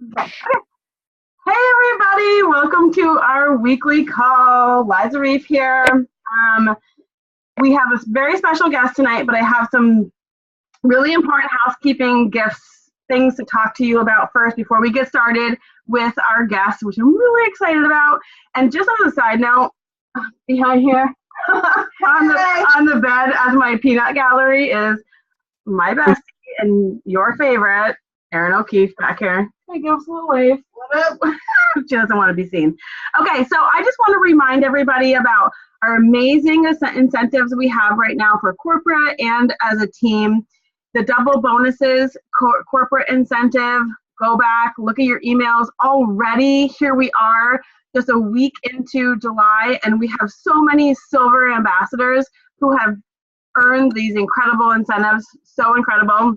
Hey everybody, welcome to our weekly call. Liza Reef here. We have a very special guest tonight, but I have some really important housekeeping gifts, things to talk to you about first before we get started with our guest, which I'm really excited about. And just as a side note, behind here on the bed as my peanut gallery is my bestie and your favorite, Erin O'Keefe, back here. Hey, give us a little wave. What up? She doesn't want to be seen. Okay, so I just want to remind everybody about our amazing incentives we have right now for corporate and as a team. The double bonuses, corporate incentive, go back, look at your emails already. Here we are, just a week into July, and we have so many silver ambassadors who have earned these incredible incentives, so incredible.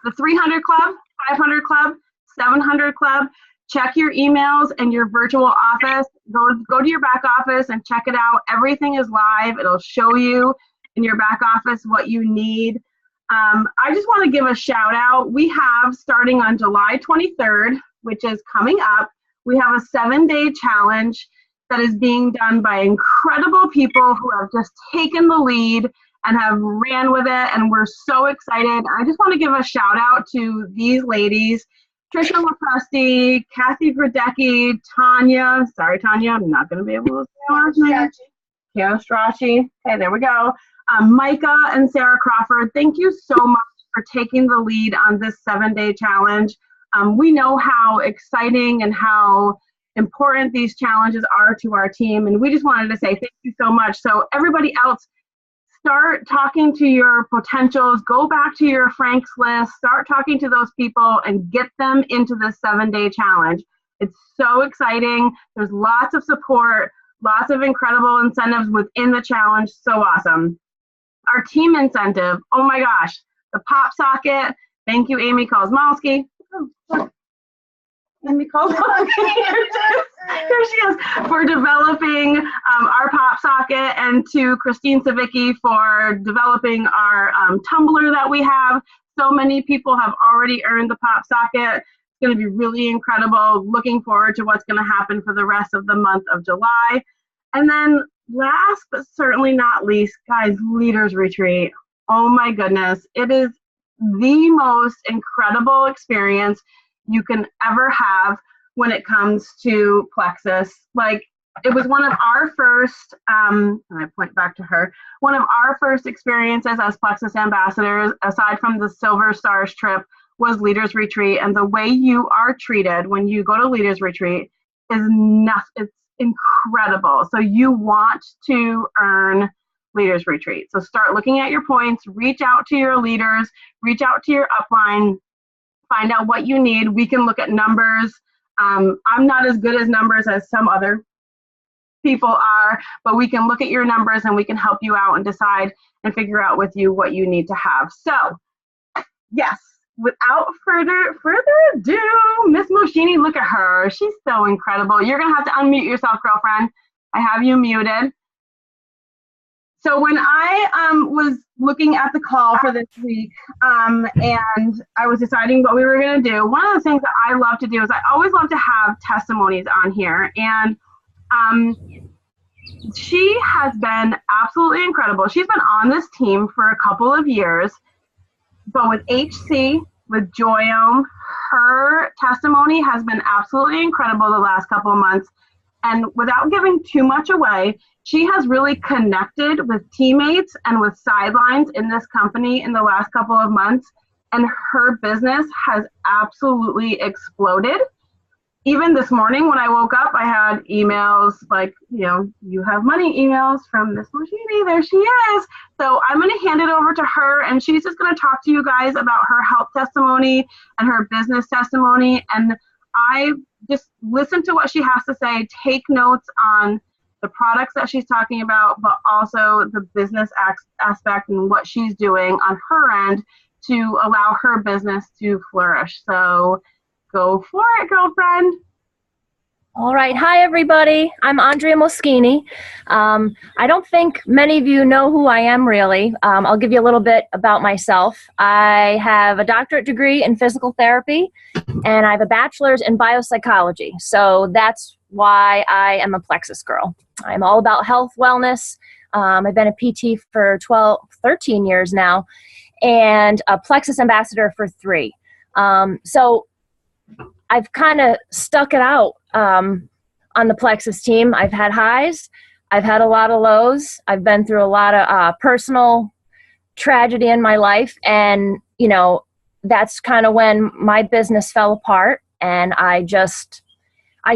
The 300 Club, 500 Club, 700 Club, check your emails and your virtual office. Go to your back office and check it out. Everything is live. It'll show you in your back office what you need. I just want to give a shout out. We have, starting on July 23rd, which is coming up, we have a 7-day challenge that is being done by incredible people who have just taken the lead and have ran with it, and we're so excited. I just want to give a shout out to these ladies, Trisha LaPresti, Kathy Gradecki, Tanya, sorry Tanya, I'm not going to be able to say her last name. Kiana Strachey, okay, there we go. Micah and Sarah Crawford, thank you so much for taking the lead on this 7-day challenge. We know how exciting and how important these challenges are to our team, and we just wanted to say thank you so much. So everybody else, start talking to your potentials, go back to your Frank's list, start talking to those people and get them into this 7-day challenge. It's so exciting. There's lots of support, lots of incredible incentives within the challenge. So awesome. Our team incentive, oh my gosh, the pop socket. Thank you, Amy Kozmowski. Amy Kozmowski. Here she is, for developing our pop socket, and to Christine Savicki for developing our tumbler that we have. So many people have already earned the pop socket. It's going to be really incredible. Looking forward to what's going to happen for the rest of the month of July. And then last but certainly not least, guys, Leaders Retreat. Oh my goodness. It is the most incredible experience you can ever have when it comes to Plexus. Like, it was one of our first, and I point back to her, one of our first experiences as Plexus ambassadors, aside from the Silver Stars trip, was Leaders Retreat. And the way you are treated when you go to Leaders Retreat is it's incredible. So you want to earn Leaders Retreat. So start looking at your points, reach out to your leaders, reach out to your upline, find out what you need. We can look at numbers. I'm not as good as numbers as some other people are, but we can look at your numbers and we can help you out and decide and figure out with you what you need to have. So, yes, without further ado, Miss Moschini, look at her. She's so incredible. You're going to have to unmute yourself, girlfriend. I have you muted. So when I was looking at the call for this week, and I was deciding what we were going to do, one of the things that I love to do is I always love to have testimonies on here. And she has been absolutely incredible. She's been on this team for a couple of years, but with HC, with Joyome, her testimony has been absolutely incredible the last couple of months. And without giving too much away, she has really connected with teammates and with sidelines in this company in the last couple of months, and her business has absolutely exploded. Even this morning when I woke up, I had emails like, you have money emails from Miss Moschini. There she is. So I'm going to hand it over to her, and she's just going to talk to you guys about her health testimony and her business testimony. And I just listen to what she has to say, take notes on the products that she's talking about, but also the business aspect and what she's doing on her end to allow her business to flourish. So go for it, girlfriend. All right. Hi, everybody. I'm Andrea Moschini. I don't think many of you know who I am, really. I'll give you a little bit about myself. I have a doctorate degree in physical therapy, and I have a bachelor's in biopsychology. So that's why I am a Plexus girl. I'm all about health, wellness. I've been a PT for 13 years now, and a Plexus ambassador for 3. So I've kind of stuck it out on the Plexus team. I've had highs. I've had a lot of lows. I've been through a lot of personal tragedy in my life. And, that's kind of when my business fell apart. And I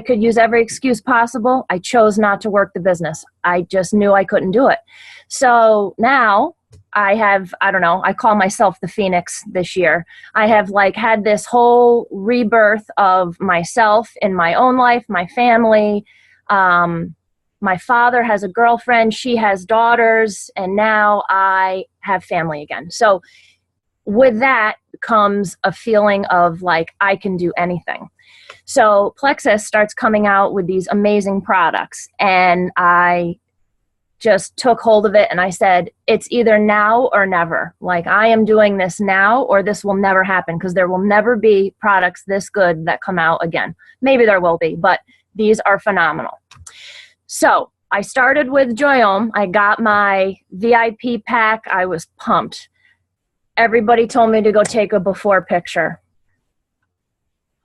could use every excuse possible. I chose not to work the business. I just knew I couldn't do it. So now I call myself the Phoenix this year. I have had this whole rebirth of myself in my own life, my family. My father has a girlfriend, she has daughters, and now I have family again. So with that comes a feeling of I can do anything. So Plexus starts coming out with these amazing products, and I just took hold of it and I said, it's either now or never. I am doing this now or this will never happen, because there will never be products this good that come out again. Maybe there will be, but these are phenomenal. So I started with Joyome. I got my VIP pack. I was pumped. Everybody told me to go take a before picture.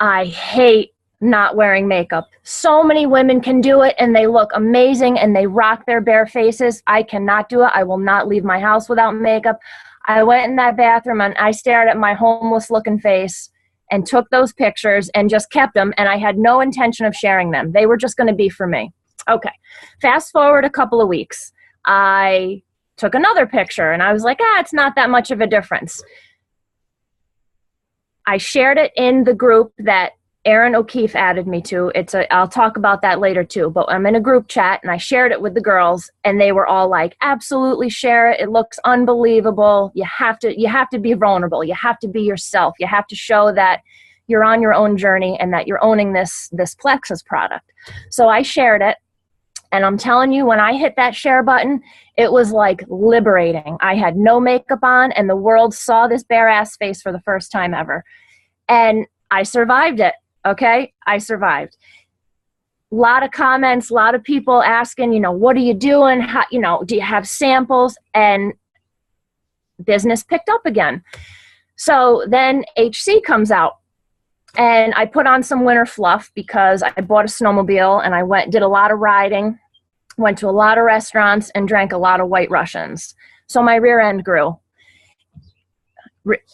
I hate not wearing makeup. So many women can do it and they look amazing and they rock their bare faces. I cannot do it. I will not leave my house without makeup. I went in that bathroom and I stared at my homeless looking face and took those pictures and just kept them, and I had no intention of sharing them. They were just going to be for me. Okay. Fast forward a couple of weeks. I took another picture and I was like, it's not that much of a difference. I shared it in the group that Erin O'Keefe added me to. I'll talk about that later too, but I'm in a group chat and I shared it with the girls and they were all like, absolutely share it. It looks unbelievable. You have to be vulnerable. You have to be yourself. You have to show that you're on your own journey and that you're owning this Plexus product. So I shared it. And I'm telling you, when I hit that share button, it was liberating. I had no makeup on and the world saw this bare ass face for the first time ever. And I survived it. Okay. I survived. A lot of comments, a lot of people asking, what are you doing? How, do you have samples? And business picked up again. So then HC comes out. And I put on some winter fluff because I bought a snowmobile and I did a lot of riding, went to a lot of restaurants and drank a lot of White Russians. So my rear end grew.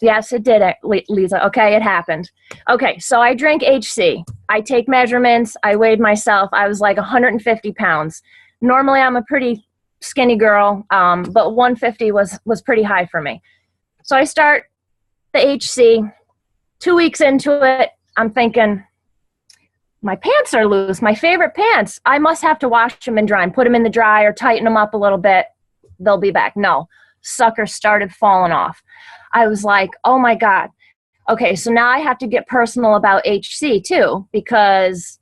Yes, it did, Lisa. Okay, it happened. Okay, so I drink HC. I take measurements. I weighed myself. I was 150 pounds. Normally, I'm a pretty skinny girl, but 150 was pretty high for me. So I start the HC. 2 weeks into it, I'm thinking, my pants are loose, my favorite pants. I must have to wash them and dry them, put them in the dryer, tighten them up a little bit. They'll be back. No, suckers started falling off. I was like, oh my God. Okay, so now I have to get personal about HC too, because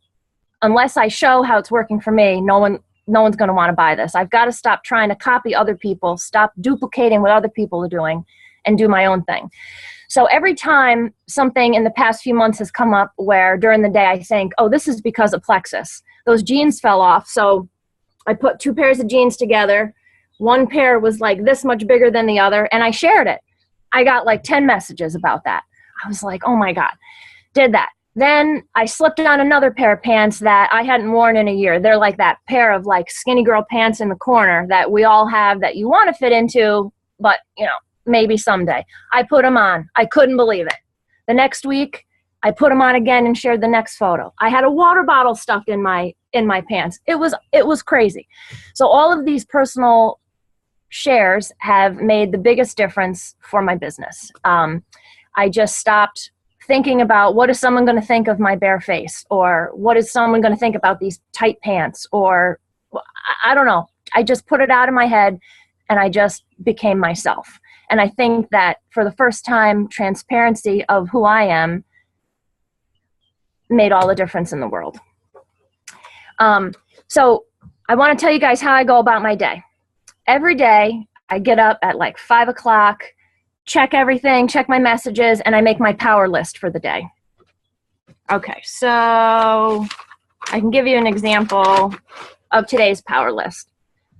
unless I show how it's working for me, no one's going to want to buy this. I've got to stop trying to copy other people, stop duplicating what other people are doing, and do my own thing. So every time something in the past few months has come up where during the day I think, oh, this is because of Plexus. Those jeans fell off. So I put 2 pairs of jeans together. One pair was this much bigger than the other, and I shared it. I got 10 messages about that. I was like, oh my God, did that. Then I slipped on another pair of pants that I hadn't worn in a year. They're that pair of skinny girl pants in the corner that we all have that you want to fit into, but maybe someday. I put them on. I couldn't believe it. The next week, I put them on again and shared the next photo. I had a water bottle stuffed in my pants. It was crazy. So all of these personal shares have made the biggest difference for my business. I just stopped thinking about what is someone going to think of my bare face, or what is someone going to think about these tight pants, or I don't know. I just put it out of my head and I just became myself. And I think that for the first time, transparency of who I am made all the difference in the world. So I want to tell you guys how I go about my day. Every day I get up at like 5 o'clock, check everything, check my messages, and I make my power list for the day. Okay, so I can give you an example of today's power list.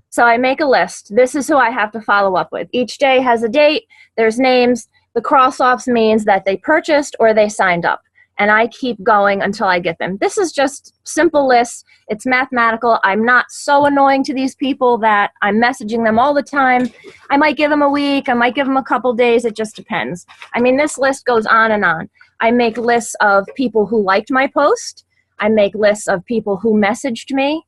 So I make a list. This is who I have to follow up with. Each day has a date, there's names. The cross-offs means that they purchased or they signed up. And I keep going until I get them. This is just simple lists. It's mathematical. I'm not so annoying to these people that I'm messaging them all the time. I might give them a week. I might give them a couple days. It just depends. I mean, this list goes on and on. I make lists of people who liked my post. I make lists of people who messaged me.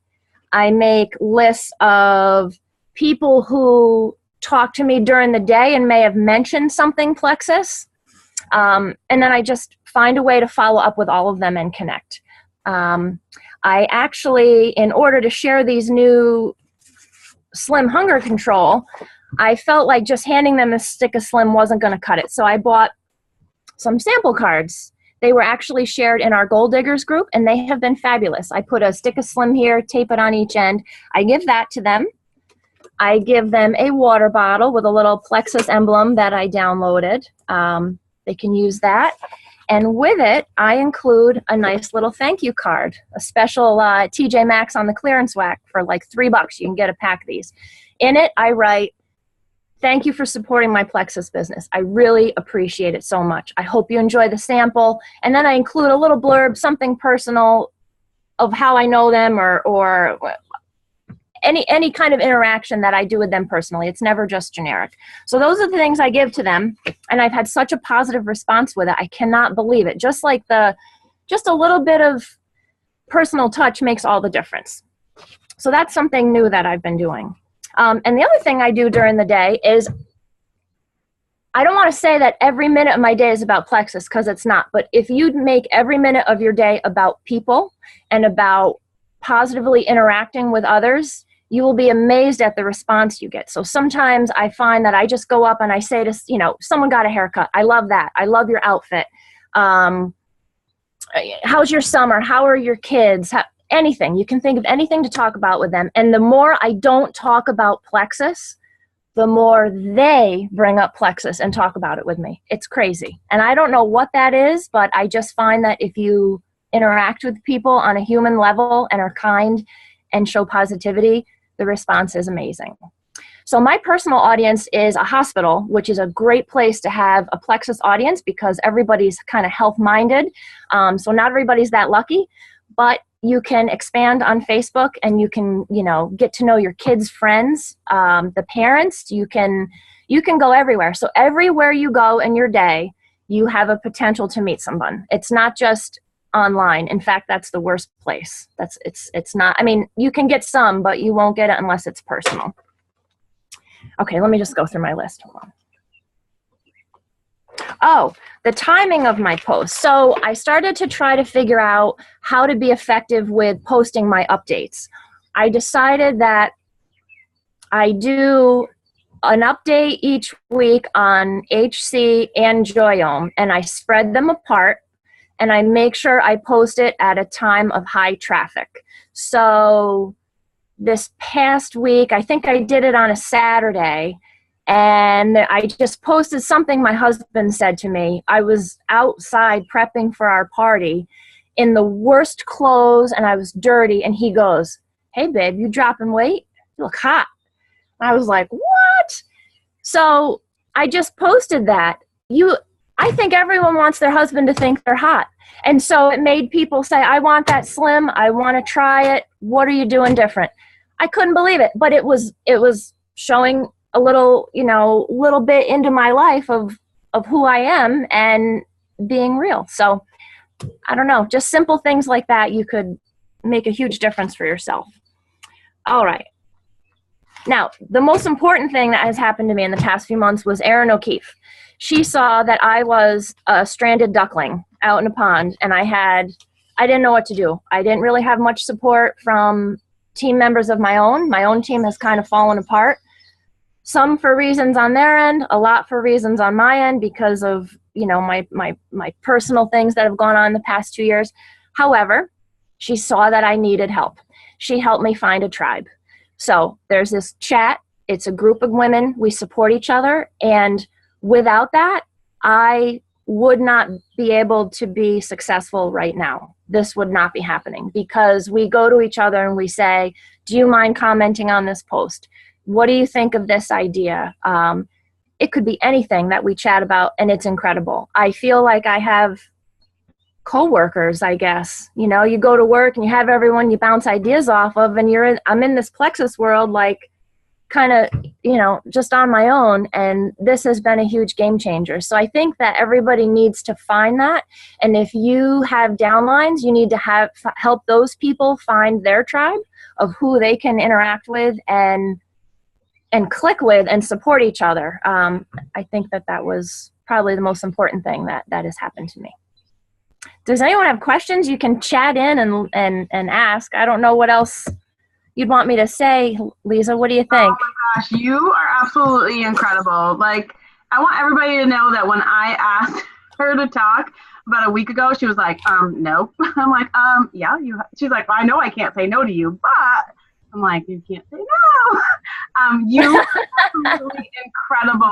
I make lists of people who talked to me during the day and may have mentioned something Plexus. And then I just find a way to follow up with all of them and connect. I actually, in order to share these new Slim Hunger Control, I felt like just handing them a stick of Slim wasn't going to cut it. So I bought some sample cards. They were actually shared in our Gold Diggers group, and they have been fabulous. I put a stick of Slim here, tape it on each end. I give that to them. I give them a water bottle with a little Plexus emblem that I downloaded. They can use that. And with it, I include a nice little thank you card, a special TJ Maxx on the clearance rack for like $3. You can get a pack of these. In it, I write, "Thank you for supporting my Plexus business. I really appreciate it so much. I hope you enjoy the sample." And then I include a little blurb, something personal of how I know them or any kind of interaction that I do with them personally. It's never just generic. So those are the things I give to them, and I've had such a positive response with it. I cannot believe it. Just a little bit of personal touch makes all the difference. So that's something new that I've been doing. And the other thing I do during the day is, I don't want to say that every minute of my day is about Plexus, because it's not. But if you make every minute of your day about people and about positively interacting with others, you will be amazed at the response you get. So sometimes I find that I just go up and I say to, someone got a haircut. I love that. I love your outfit. How's your summer? How are your kids? Anything. You can think of anything to talk about with them. And the more I don't talk about Plexus, the more they bring up Plexus and talk about it with me. It's crazy. And I don't know what that is, but I just find that if you interact with people on a human level and are kind and show positivity, the response is amazing. So my personal audience is a hospital, which is a great place to have a Plexus audience because everybody's kind of health-minded. So not everybody's that lucky, but you can expand on Facebook and you can, get to know your kids' friends, the parents. You can go everywhere. So everywhere you go in your day, you have a potential to meet someone. It's not just online. In fact, that's the worst place. It's not, you can get some, but you won't get it unless it's personal. Okay, let me just go through my list. Hold on. Oh, the timing of my posts. So I started to try to figure out how to be effective with posting my updates. I decided that I do an update each week on HC and Joyome, and I spread them apart. And I make sure I post it at a time of high traffic. So this past week, I think I did it on a Saturday, and I just posted something my husband said to me. I was outside prepping for our party in the worst clothes, and I was dirty, and he goes, "Hey, babe, you dropping weight? You look hot." And I was like, "What?" So I just posted that. I think everyone wants their husband to think they're hot. And so it made people say, "I want that Slim. I want to try it. What are you doing different?" I couldn't believe it, but it was showing a little bit into my life of who I am and being real. So I don't know, just simple things like that, you could make a huge difference for yourself. All right. Now, the most important thing that has happened to me in the past few months was Erin O'Keefe. She saw that I was a stranded duckling out in a pond, and I didn't know what to do. I didn't really have much support from team members of my own. My own team has kind of fallen apart. Some for reasons on their end, a lot for reasons on my end because of, my personal things that have gone on the past 2 years. However, she saw that I needed help. she helped me find a tribe. So there's this chat. It's a group of women. We support each other. And without that, I would not be able to be successful right now. This would not be happening because we go to each other and we say, do you mind commenting on this post? What do you think of this idea? It could be anything that we chat about, and it's incredible. I feel like I have coworkers, I guess. You know, you go to work and you have everyone you bounce ideas off of, and I'm in this Plexus world, like kind of, you know, just on my own. And this has been a huge game changer. So I think that everybody needs to find that. And if you have downlines, you need to help those people find their tribe of who they can interact with and click with and support each other. I think that was probably the most important thing that has happened to me. Does anyone have questions? You can chat in and ask. I don't know what else you'd want me to say. Lisa, what do you think? Oh my gosh, you are absolutely incredible. Like, I want everybody to know that when I asked her to talk about a week ago, she was like, no. I'm like, yeah, she's like, well, I know I can't say no to you, but I'm like, you can't say no. You are absolutely incredible.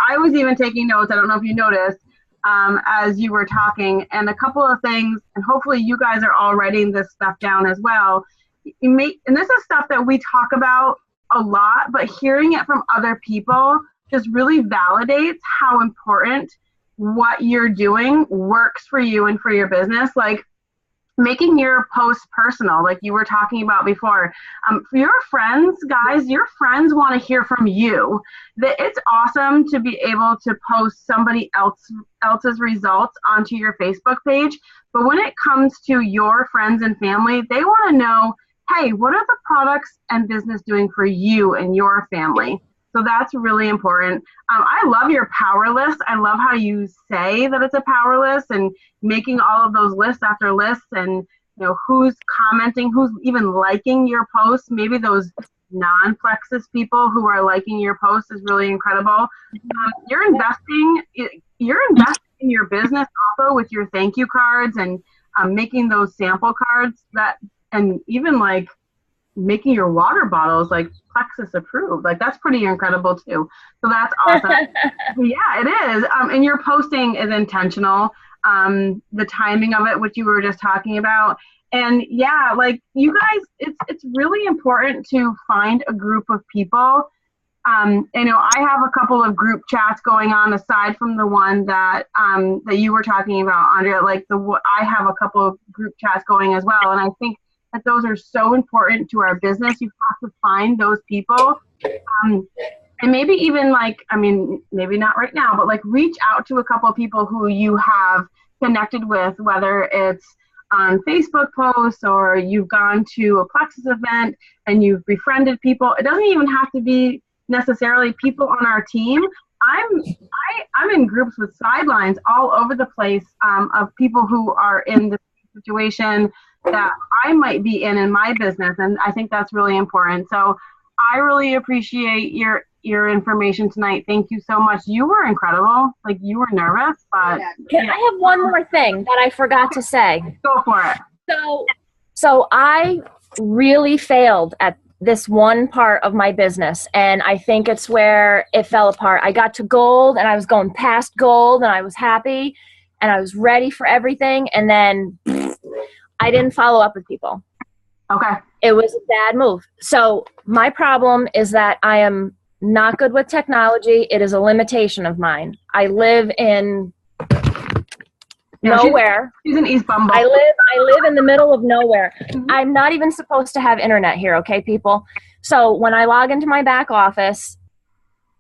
I was even taking notes. I don't know if you noticed as you were talking, and a couple of things, and hopefully you guys are all writing this stuff down as well. And this is stuff that we talk about a lot, but hearing it from other people just really validates how important what you're doing works for you and for your business. Like making your posts personal, like you were talking about before. For your friends, guys, your friends want to hear from you. That it's awesome to be able to post somebody else's results onto your Facebook page, but when it comes to your friends and family, they want to know, hey, what are the products and business doing for you and your family? So that's really important. I love your power list. I love how you say that it's a power list and making all of those lists after lists, and you know who's commenting, who's even liking your posts. Maybe those non-Plexus people who are liking your posts is really incredible. You're investing in your business also with your thank you cards and making those sample cards and even like making your water bottles like Plexus approved. Like that's pretty incredible too. So that's awesome. Yeah, it is. And your posting is intentional. The timing of it, which you were just talking about. And yeah, like you guys, it's really important to find a group of people. You know, I have a couple of group chats going on aside from the one that you were talking about, Andrea. Like I have a couple of group chats going as well. And I think that those are so important to our business. You have to find those people. And maybe even like, I mean, maybe not right now, but like reach out to a couple of people who you have connected with, whether it's on Facebook posts or you've gone to a Plexus event and you've befriended people. It doesn't even have to be necessarily people on our team. I'm in groups with sidelines all over the place of people who are in the situation that I might be in my business, and I think that's really important. So I really appreciate your information tonight. Thank you so much. You were incredible. Like you were nervous, but I have one more thing that I forgot to say. Go for it. So I really failed at this one part of my business, and I think it's where it fell apart. I got to gold and I was going past gold and I was happy and I was ready for everything, and then I didn't follow up with people. Okay. It was a bad move. So my problem is that I am not good with technology. It is a limitation of mine. I live in nowhere. She's in East Bumble. I live in the middle of nowhere. I'm not even supposed to have internet here, okay, people? So when I log into my back office,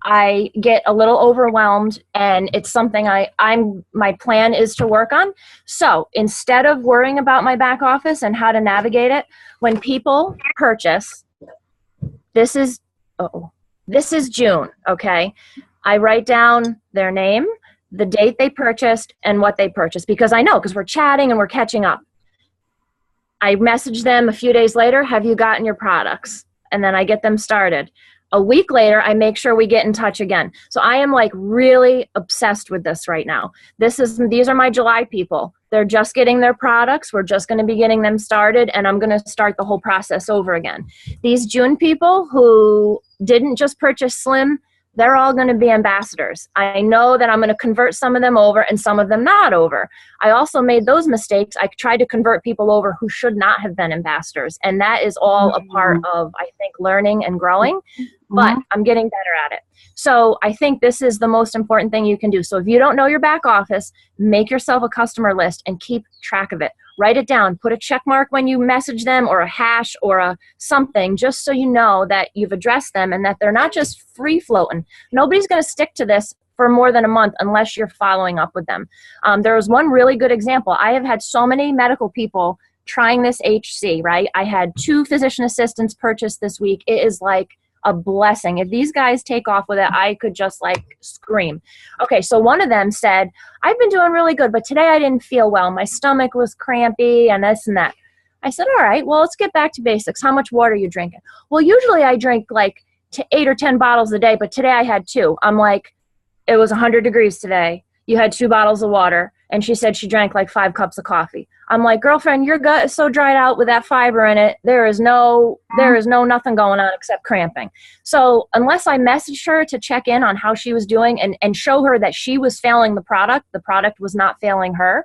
I get a little overwhelmed, and it's something my plan is to work on. So instead of worrying about my back office and how to navigate it, when people purchase, this is June, okay? I write down their name, the date they purchased, and what they purchased, because I know, because we're chatting and we're catching up. I message them a few days later, have you gotten your products? And then I get them started. A week later, I make sure we get in touch again. So I am like really obsessed with this right now. These are my July people. They're just getting their products. We're just going to be getting them started, and I'm going to start the whole process over again. These June people who didn't just purchase Slim, they're all going to be ambassadors. I know that I'm going to convert some of them over and some of them not over. I also made those mistakes. I tried to convert people over who should not have been ambassadors. And that is all a part of, I think, learning and growing. But I'm getting better at it. So I think this is the most important thing you can do. So if you don't know your back office, make yourself a customer list and keep track of it. Write it down. Put a check mark when you message them, or a hash, or a something, just so you know that you've addressed them and that they're not just free floating. Nobody's going to stick to this for more than a month unless you're following up with them. There was one really good example. I have had so many medical people trying this HC, right? I had 2 physician assistants purchased this week. It is like a blessing. If these guys take off with it, I could just like scream. Okay, so one of them said, I've been doing really good, but today I didn't feel well. My stomach was crampy and this and that. I said, all right, well, let's get back to basics. How much water are you drinking? Well, usually I drink like 8 or 10 bottles a day, but today I had 2. I'm like, it was 100 degrees today. You had 2 bottles of water. And she said she drank like 5 cups of coffee. I'm like, girlfriend, your gut is so dried out with that fiber in it. There is no nothing going on except cramping. So unless I messaged her to check in on how she was doing and show her that she was failing the product was not failing her,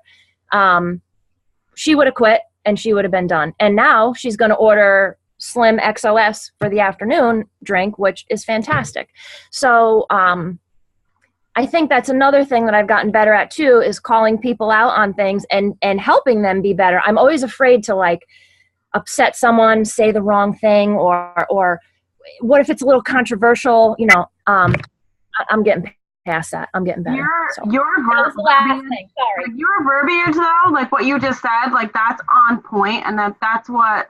she would have quit and she would have been done. And now she's going to order Slim XOS for the afternoon drink, which is fantastic. So, I think that's another thing that I've gotten better at too, is calling people out on things and helping them be better. I'm always afraid to like upset someone, say the wrong thing, or what if it's a little controversial? You know, I'm getting past that. I'm getting better. Your verbiage though, like what you just said, like that's on point, and that's what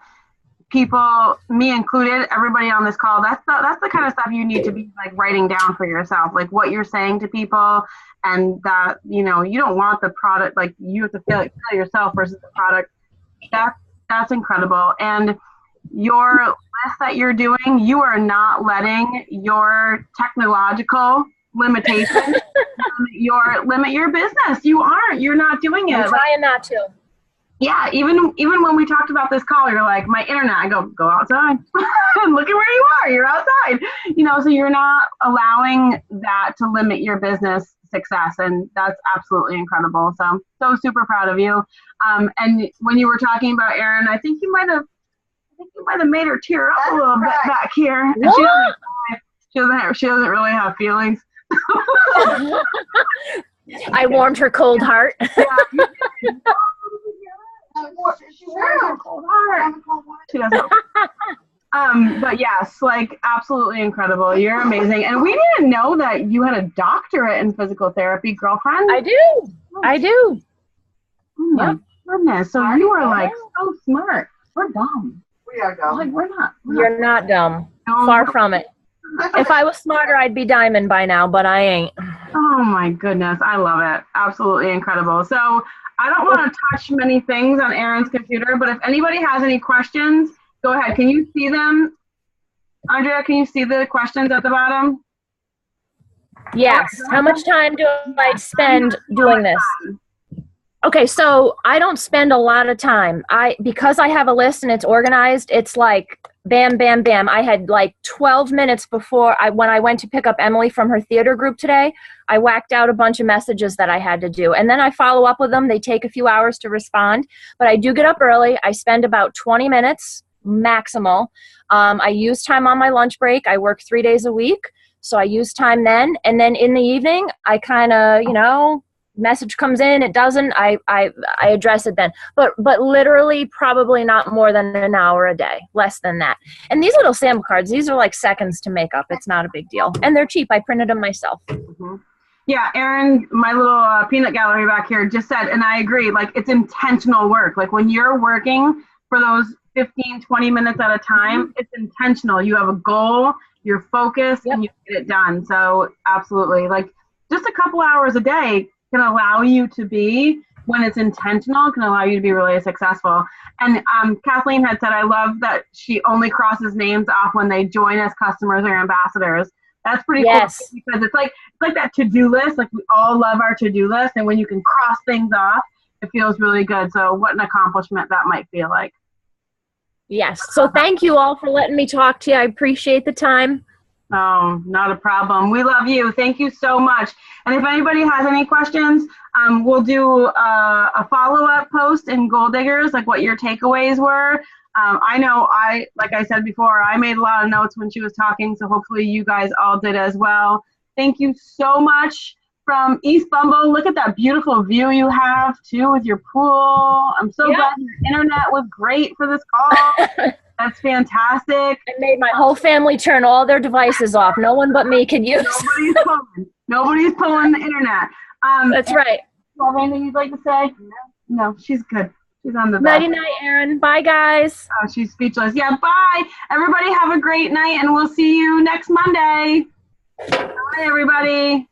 people, me included, everybody on this call, that's the kind of stuff you need to be like writing down for yourself, like what you're saying to people, and that, you know, you don't want the product, like you have to feel yourself versus the product. That's incredible. And your list that you're doing, you are not letting your technological limitations limit your business. You're not doing it. I'm trying not to. Yeah, even when we talked about this call, you're like, my internet. I go outside and look at where you are. You're outside. You know, so you're not allowing that to limit your business success, and that's absolutely incredible. So super proud of you. And when you were talking about Erin, I think you might have made her tear up a little bit back here. And she doesn't really have feelings. I warmed her cold heart. Yeah, she doesn't. But yes, like absolutely incredible. You're amazing. And we didn't know that you had a doctorate in physical therapy, girlfriend. I do. Oh my goodness. So you are like so smart. We're dumb. We are dumb. Like we're not. You're not dumb. No. Far from it. If I was smarter, I'd be diamond by now, but I ain't. Oh my goodness. I love it. Absolutely incredible. So I don't want to touch many things on Erin's computer, but if anybody has any questions, go ahead. Can you see them? Andrea, can you see the questions at the bottom? Yes. How much time do I spend doing this? Okay, so I don't spend a lot of time. Because I have a list and it's organized, it's like bam, bam, bam. I had like 12 minutes before when I went to pick up Emily from her theater group today, I whacked out a bunch of messages that I had to do. And then I follow up with them. They take a few hours to respond, but I do get up early. I spend about 20 minutes maximal. I use time on my lunch break. I work 3 days a week. So I use time then. And then in the evening, I kind of, message comes in, it doesn't, I address it then. But literally probably not more than an hour a day, less than that. And these little sample cards, these are like seconds to make up. It's not a big deal. And they're cheap. I printed them myself. Mm-hmm. Yeah, Erin, my little peanut gallery back here just said, and I agree, like it's intentional work. Like when you're working for those 15, 20 minutes at a time, it's intentional. You have a goal, you're focused, and you get it done. So absolutely, like just a couple hours a day can allow you to be when it's intentional, can allow you to be really successful. And Kathleen had said, I love that she only crosses names off when they join as customers or ambassadors. That's pretty cool because it's like that to-do list. Like we all love our to-do list, and when you can cross things off, it feels really good. So what an accomplishment that might feel like. Yes. So thank you all for letting me talk to you. I appreciate the time. Oh, not a problem. We love you. Thank you so much. And if anybody has any questions, we'll do a follow-up post in Goal Diggers, like what your takeaways were. I know like I said before, I made a lot of notes when she was talking, so hopefully you guys all did as well. Thank you so much from East Bumble. Look at that beautiful view you have, too, with your pool. I'm so glad your internet was great for this call. That's fantastic. I made my whole family turn all their devices off. No one but me can use. Nobody's pulling the internet. That's right. Do you have anything you'd like to say? No, she's good. She's on the bed. Nighty night, Erin. Bye, guys. Oh, she's speechless. Yeah, bye. Everybody have a great night, and we'll see you next Monday. Bye, everybody.